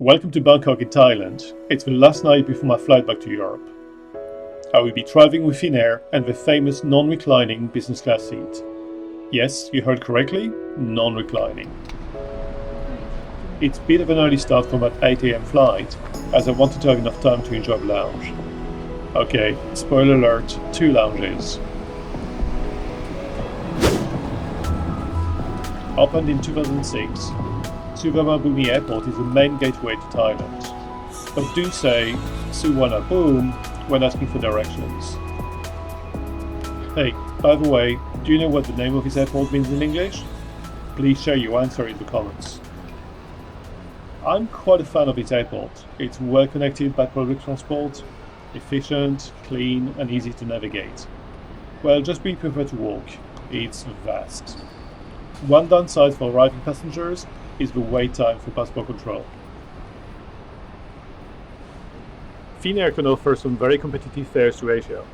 Welcome to Bangkok in Thailand. It's the last night before my flight back to Europe. I will be travelling with Finnair and the famous non-reclining business class seat. Yes, you heard correctly, non-reclining. It's a bit of an early start from that 8 AM flight, as I wanted to have enough time to enjoy the lounge. Okay, spoiler alert, 2 lounges. Opened in 2006, Suvarnabhumi Airport is the main gateway to Thailand. But do say Suvarnabhumi when asking for directions. Hey, by the way, do you know what the name of this airport means in English? Please share your answer in the comments. I'm quite a fan of this airport. It's well connected by public transport, efficient, clean and easy to navigate. Well, just be prepared to walk. It's vast. One downside for arriving passengers is the wait time for passport control. Finnair can offer some very competitive fares to Asia,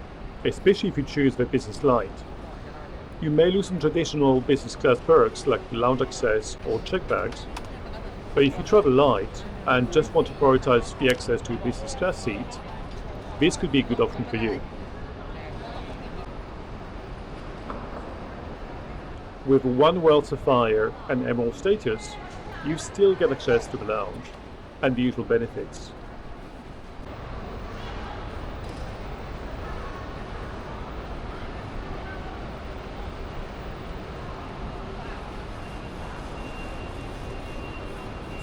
especially if you choose the business line. You may lose some traditional business class perks like lounge access or check bags, but if you travel light and just want to prioritize the access to a business class seat, this could be a good option for you. With OneWorld Sapphire and Emerald status, you still get access to the lounge and the usual benefits.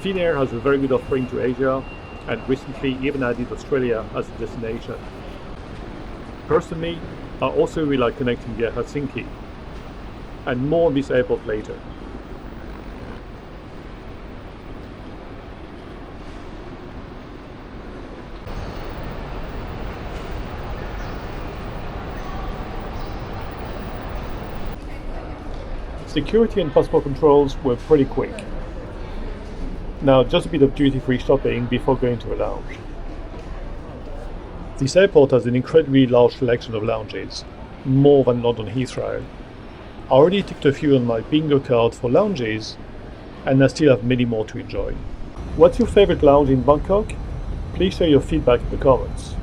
Finnair has a very good offering to Asia and recently even added Australia as a destination. Personally, I also really like connecting via Helsinki, and more on this airport later. Security and passport controls were pretty quick. Now just a bit of duty-free shopping before going to the lounge. This airport has an incredibly large selection of lounges, more than London Heathrow. I already ticked a few on my bingo card for lounges, and I still have many more to enjoy. What's your favourite lounge in Bangkok? Please share your feedback in the comments.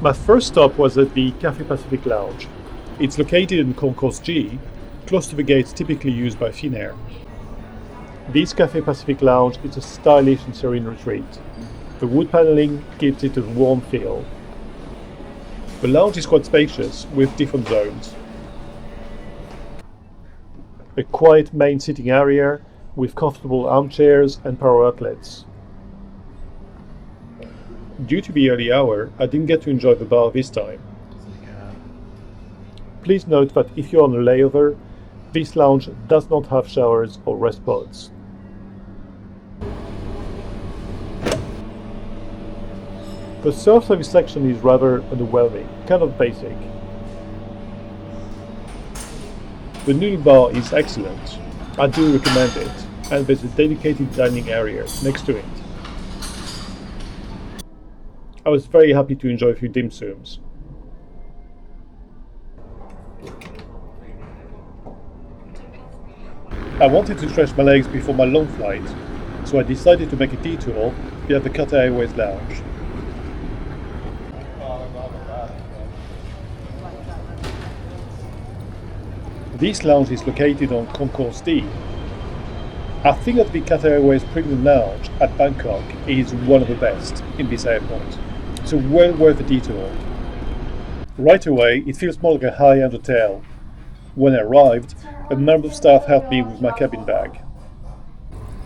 My first stop was at the Cathay Pacific Lounge. It's located in Concourse G, close to the gates typically used by Finnair. This Cathay Pacific Lounge is a stylish and serene retreat. The wood panelling gives it a warm feel. The lounge is quite spacious, with different zones. A quiet main sitting area with comfortable armchairs and power outlets. Due to the early hour, I didn't get to enjoy the bar this time. Please note that if you're on a layover, this lounge does not have showers or rest pods. The self-service section is rather underwhelming, kind of basic. The noodle bar is excellent, I do recommend it, and there's a dedicated dining area next to it. I was very happy to enjoy a few dim sums. I wanted to stretch my legs before my long flight, so I decided to make a detour via the Qatar Airways lounge. This lounge is located on Concourse D. I think that the Qatar Airways Premium Lounge at Bangkok is one of the best in this airport, so well worth a detour. Right away, it feels more like a high-end hotel. When I arrived, a member of staff helped me with my cabin bag.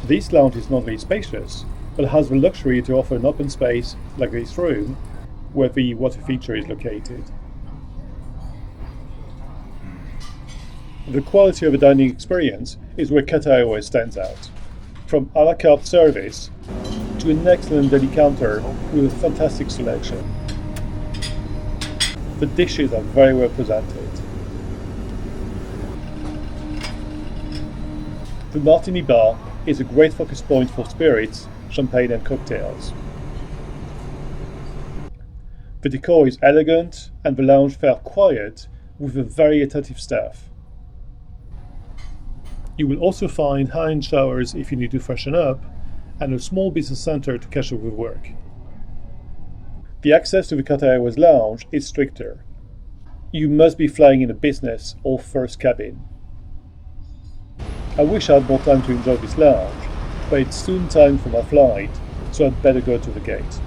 This lounge is not very spacious, but has the luxury to offer an open space like this room, where the water feature is located. The quality of the dining experience is where Qatar Airways stands out. From a la carte service to an excellent deli counter with a fantastic selection. The dishes are very well presented. The Martini Bar is a great focus point for spirits, champagne and cocktails. The decor is elegant and the lounge felt quiet with a very attentive staff. You will also find hand showers if you need to freshen up, and a small business center to catch up with work. The access to the Qatar Airways lounge is stricter. You must be flying in a business or first cabin. I wish I had more time to enjoy this lounge, but it's soon time for my flight, so I'd better go to the gate.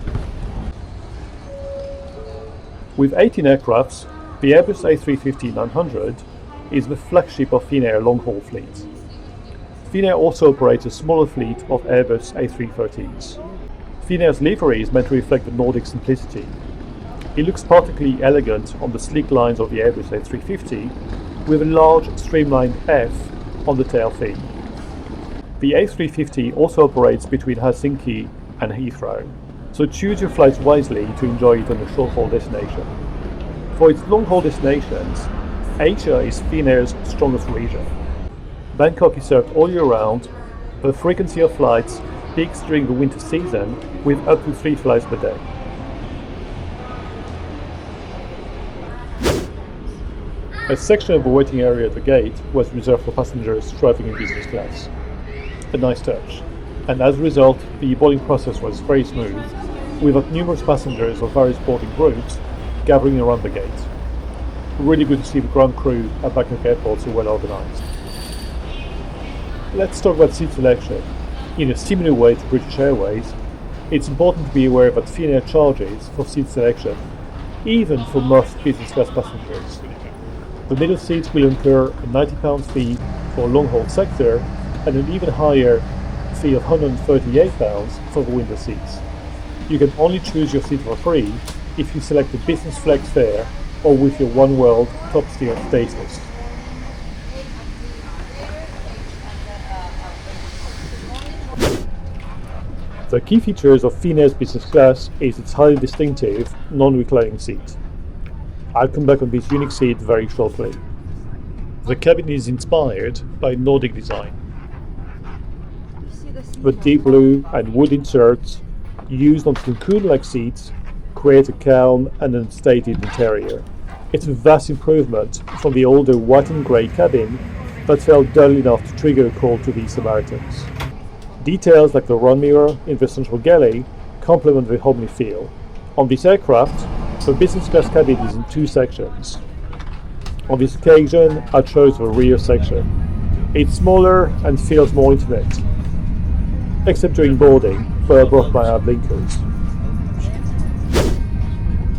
With 18 aircrafts, the Airbus A350-900 is the flagship of Finnair long-haul fleet. Finnair also operates a smaller fleet of Airbus A330s. Finnair's livery is meant to reflect the Nordic simplicity. It looks particularly elegant on the sleek lines of the Airbus A350, with a large streamlined F on the tail fin. The A350 also operates between Helsinki and Heathrow, so choose your flights wisely to enjoy it on a short-haul destination. For its long-haul destinations, Asia is Finnair's strongest region. Bangkok is served all year round, but the frequency of flights peaks during the winter season with up to 3 flights per day. A section of the waiting area at the gate was reserved for passengers travelling in business class. A nice touch, and as a result, the boarding process was very smooth, with numerous passengers of various boarding groups gathering around the gate. Really good to see the ground crew at Bangkok Airport so well organised. Let's talk about seat selection. In a similar way to British Airways, it's important to be aware that Finnair charges for seat selection, even for most business class passengers. The middle seats will incur a £90 fee for a long-haul sector and an even higher fee of £138 for the window seats. You can only choose your seat for free if you select the Business Flex fare or with your OneWorld top tier status. The key features of Finnair's business class is its highly distinctive, non-reclining seat. I'll come back on this unique seat very shortly. The cabin is inspired by Nordic design. The deep blue and wood inserts used on cocoon-like seats create a calm and unstated interior. It's a vast improvement from the older white and grey cabin that felt dull enough to trigger a call to the Samaritans. Details like the run mirror in the central galley complement the homely feel. On this aircraft, the business class cabin is in 2 sections. On this occasion, I chose the rear section. It's smaller and feels more intimate, except during boarding, where I brought my blinkers.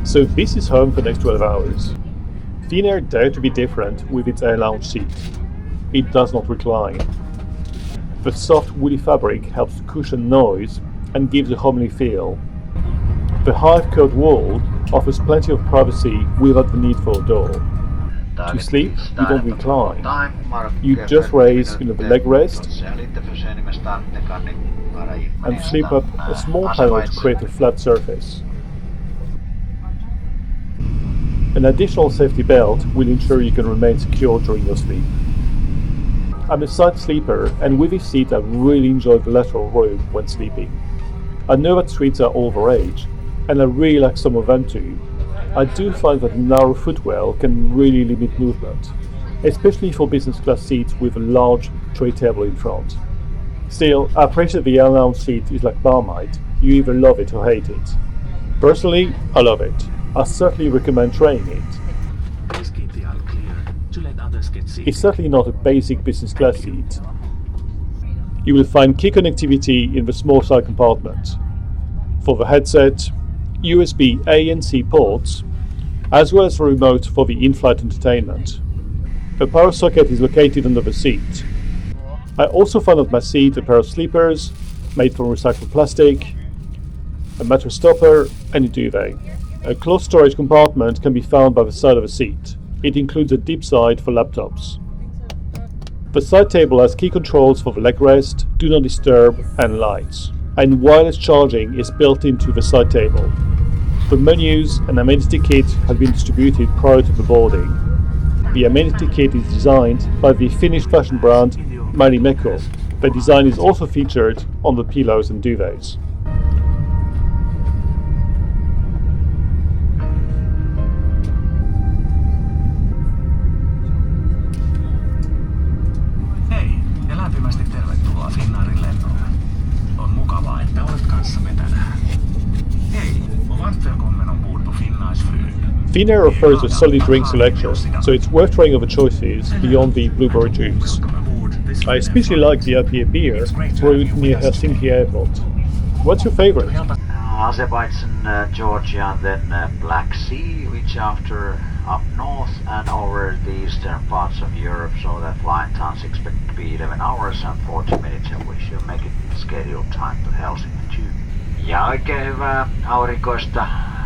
So this is home for the next 12 hours. Finnair dared to be different with its air lounge seat. It does not recline. The soft woody fabric helps cushion noise and gives a homely feel. The hive-coat wall offers plenty of privacy without the need for a door. To sleep, you don't recline. You just raise the leg rest and flip up a small panel to create a flat surface. An additional safety belt will ensure you can remain secure during your sleep. I'm a side sleeper, and with this seat I really enjoy the lateral room when sleeping. I know that suites are all the rage, and I really like some of them too. I do find that a narrow footwell can really limit movement, especially for business class seats with a large tray table in front. Still, I appreciate the air lounge seat is like Marmite, you either love it or hate it. Personally, I love it. I certainly recommend trying it. Please keep the aisle clear to let others get seated. It's certainly not a basic business class seat. You will find key connectivity in the small side compartment. For the headset, USB A and C ports, as well as a remote for the in-flight entertainment. A power socket is located under the seat. I also found at my seat a pair of sleepers made from recycled plastic, a mattress topper and a duvet. A closed storage compartment can be found by the side of the seat. It includes a deep side for laptops. The side table has key controls for the leg rest, do not disturb and lights. And wireless charging is built into the side table. The menus and amenity kit have been distributed prior to the boarding. The amenity kit is designed by the Finnish fashion brand Marimekko. The design is also featured on the pillows and duvets. kanssamme tänään. Hei, och välkommen ombord på Finnairs flyg. Finnair offers a solid drink selection, so it's worth trying other choices beyond the blueberry juice. I especially like the Iberia beer brewed near Helsinki airport. What's your favourite? Azerbaijan, Georgia, and then Black Sea, which after up north and over the eastern parts of Europe, so that flight times expect to be 11 hours and 40 minutes, and we should make it scheduled time to Helsinki too. Ja oikein hyvää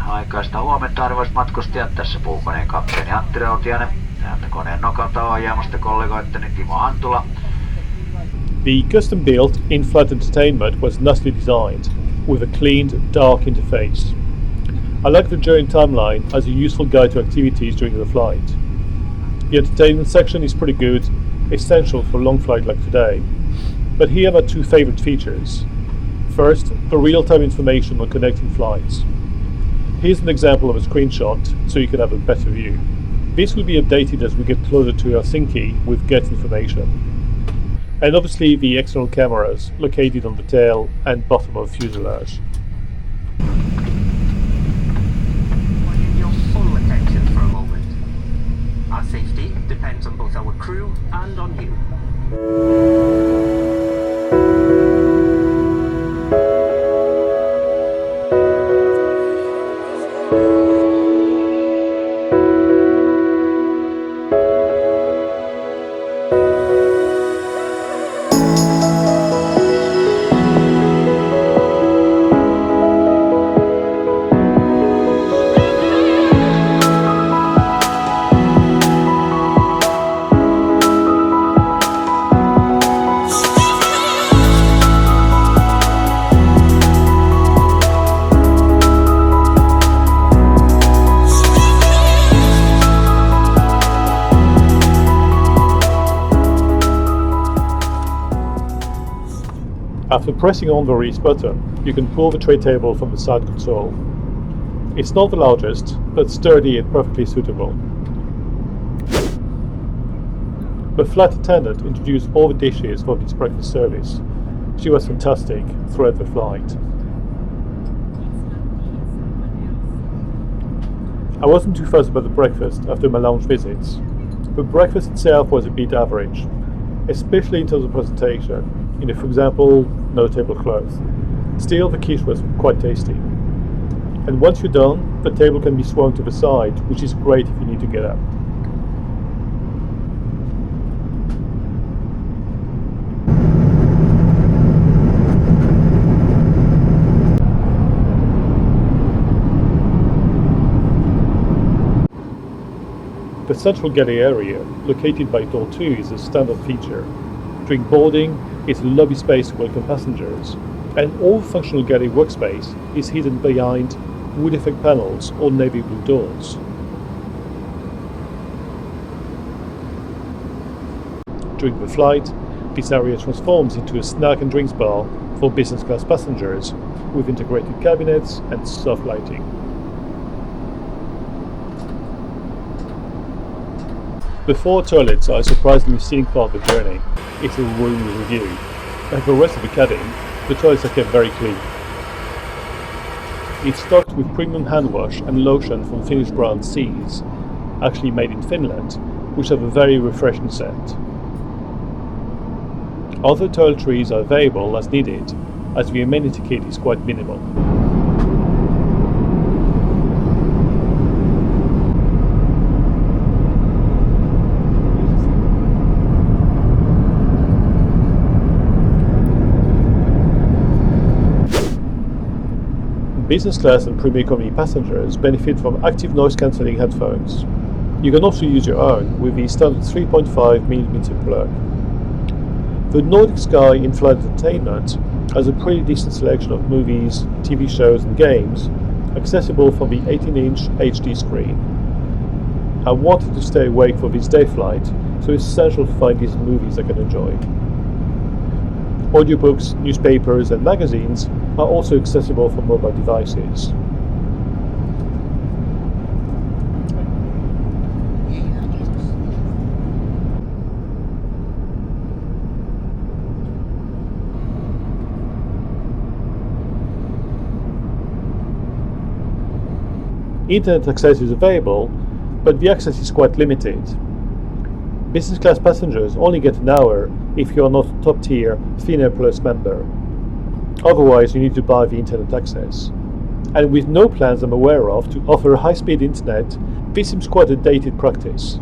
aikaista huomenta arvoisat matkustajat, tässä puukoneen kapteeni Antti Rautiainen, täältä koneen nokalta ohjaamasta kollegoitteni Timo Antula. The custom-built in-flight entertainment was nicely designed, with a clean, dark interface. I like the journey timeline as a useful guide to activities during the flight. The entertainment section is pretty good, essential for a long flight like today. But here are my two favourite features. First, the real-time information on connecting flights. Here's an example of a screenshot so you can have a better view. This will be updated as we get closer to Helsinki with get information. And obviously the external cameras located on the tail and bottom of the fuselage. I need your full attention for a moment. Our safety depends on both our crew and on you. After pressing on the release button, you can pull the tray table from the side console. It's not the largest, but sturdy and perfectly suitable. The flight attendant introduced all the dishes for this breakfast service. She was fantastic throughout the flight. I wasn't too fussed about the breakfast after my lounge visits. The breakfast itself was a bit average, especially in terms of presentation. For example, no tablecloth. Still, the quiche was quite tasty. And once you're done, the table can be swung to the side, which is great if you need to get up. The central galley area, located by door 2, is a standard feature. During boarding, it's a lobby space to welcome passengers, and all functional galley workspace is hidden behind wood effect panels or navy blue doors. During the flight, this area transforms into a snack and drinks bar for business class passengers, with integrated cabinets and soft lighting. The 4 toilets are a surprisingly scenic part of the journey. It's a roomy review. And for the rest of the cabin, the toilets are kept very clean. It's stocked with premium hand wash and lotion from Finnish brand Seas, actually made in Finland, which have a very refreshing scent. Other toiletries are available as needed, as the amenity kit is quite minimal. Business class and premium economy passengers benefit from active noise cancelling headphones. You can also use your own with the standard 3.5mm plug. The Nordic Sky in-flight entertainment has a pretty decent selection of movies, TV shows and games, accessible from the 18-inch HD screen. I wanted to stay awake for this day flight, so it's essential to find decent movies I can enjoy. Audiobooks, newspapers and magazines are also accessible from mobile devices. Internet access is available, but the access is quite limited. Business class passengers only get an hour if you are not a top tier Finnair Plus member. Otherwise you need to buy the internet access. And with no plans I'm aware of to offer high-speed internet, this seems quite a dated practice.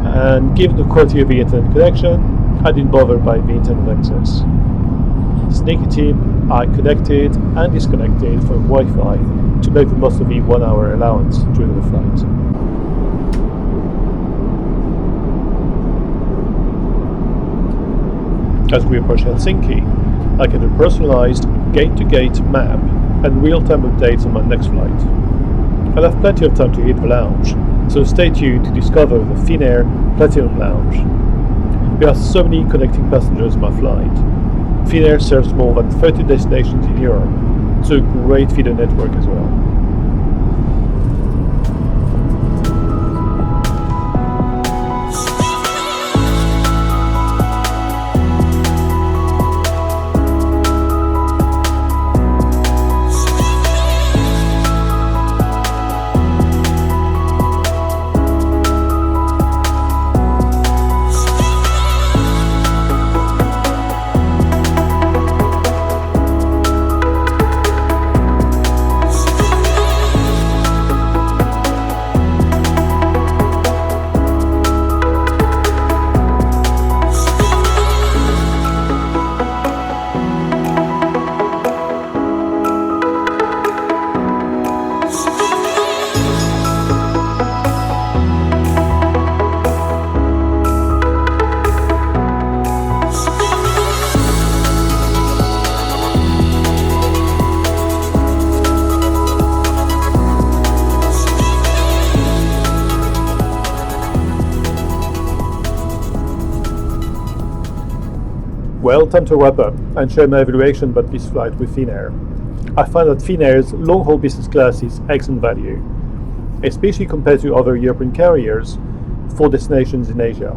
And given the quality of the internet connection, I didn't bother buying the internet access. Sneaky tip, I connected and disconnected from Wi-Fi to make the most of the 1 hour allowance during the flight. As we approach Helsinki, I get a personalized gate-to-gate map and real-time updates on my next flight. I'll have plenty of time to hit the lounge, so stay tuned to discover the Finnair Platinum Lounge. There are so many connecting passengers on my flight. Finnair serves more than 30 destinations in Europe, so a great feeder network as well. Well, time to wrap up and share my evaluation about this flight with Finnair. I find that Finnair's long-haul business class is excellent value, especially compared to other European carriers for destinations in Asia.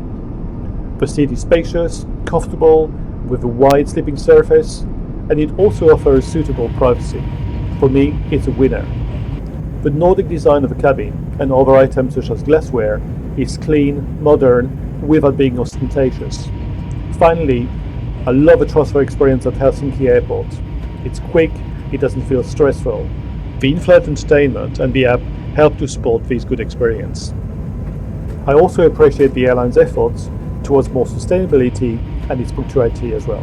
The seat is spacious, comfortable, with a wide sleeping surface, and it also offers suitable privacy. For me, it's a winner. The Nordic design of the cabin and other items such as glassware is clean, modern, without being ostentatious. Finally, I love the transfer experience at Helsinki Airport. It's quick, it doesn't feel stressful. The in-flight entertainment and the app help to support this good experience. I also appreciate the airline's efforts towards more sustainability and its punctuality as well.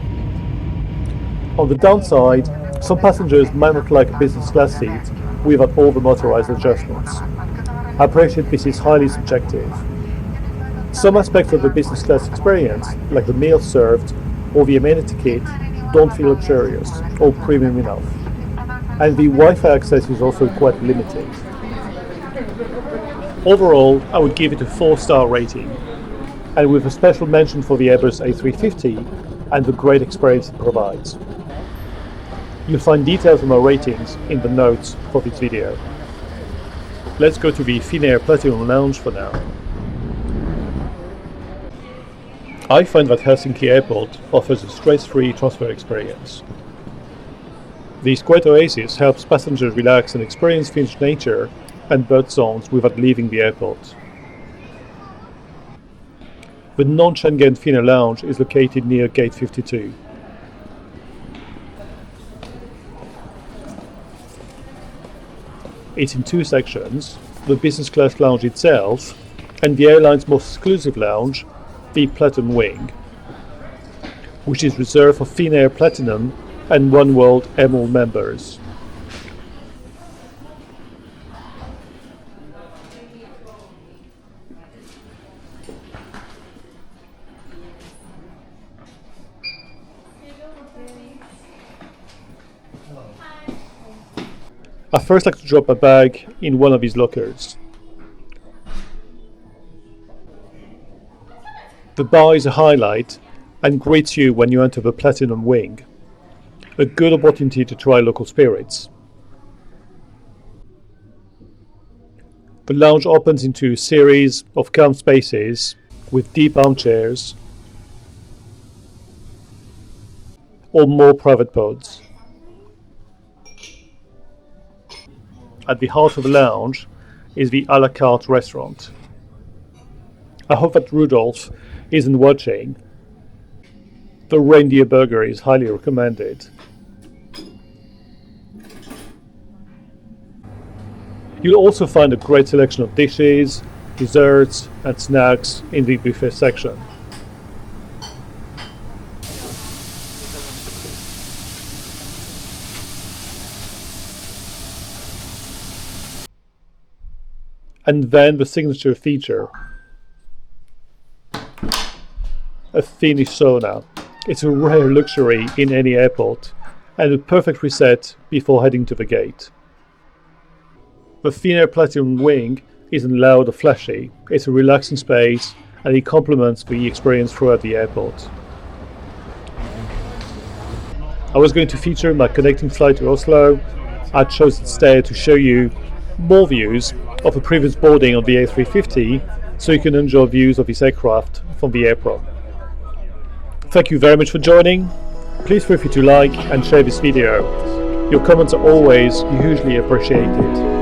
On the downside, some passengers might not like a business class seat without all the motorized adjustments. I appreciate this is highly subjective. Some aspects of the business class experience, like the meals served or the amenity kit, don't feel luxurious or premium enough. And the Wi-Fi access is also quite limited. Overall, I would give it a 4-star rating, and with a special mention for the Airbus A350 and the great experience it provides. You'll find details on my ratings in the notes for this video. Let's go to the Finnair Platinum Lounge for now. I find that Helsinki Airport offers a stress-free transfer experience. This quiet oasis helps passengers relax and experience Finnish nature and bird songs without leaving the airport. The non-Schengen Finnair Lounge is located near Gate 52. It's in 2 sections, the business class lounge itself and the airline's most exclusive lounge, the Platinum Wing, which is reserved for Finnair Platinum and OneWorld Emerald members. I first like to drop a bag in one of these lockers. The bar is a highlight and greets you when you enter the Platinum Wing. A good opportunity to try local spirits. The lounge opens into a series of calm spaces with deep armchairs or more private pods. At the heart of the lounge, is the a la carte restaurant. I hope that Rudolph isn't watching. The reindeer burger is highly recommended. You'll also find a great selection of dishes, desserts and snacks in the buffet section. And then the signature feature, a Finnish sauna. It's a rare luxury in any airport and a perfect reset before heading to the gate. The Finnair Platinum Wing isn't loud or flashy, it's a relaxing space and it complements the experience throughout the airport. I was going to feature my connecting flight to Oslo. I chose instead to show you more views of a previous boarding on the A350 so you can enjoy views of this aircraft from the airport. Thank you very much for joining. Please feel free to like and share this video. Your comments are always hugely appreciated.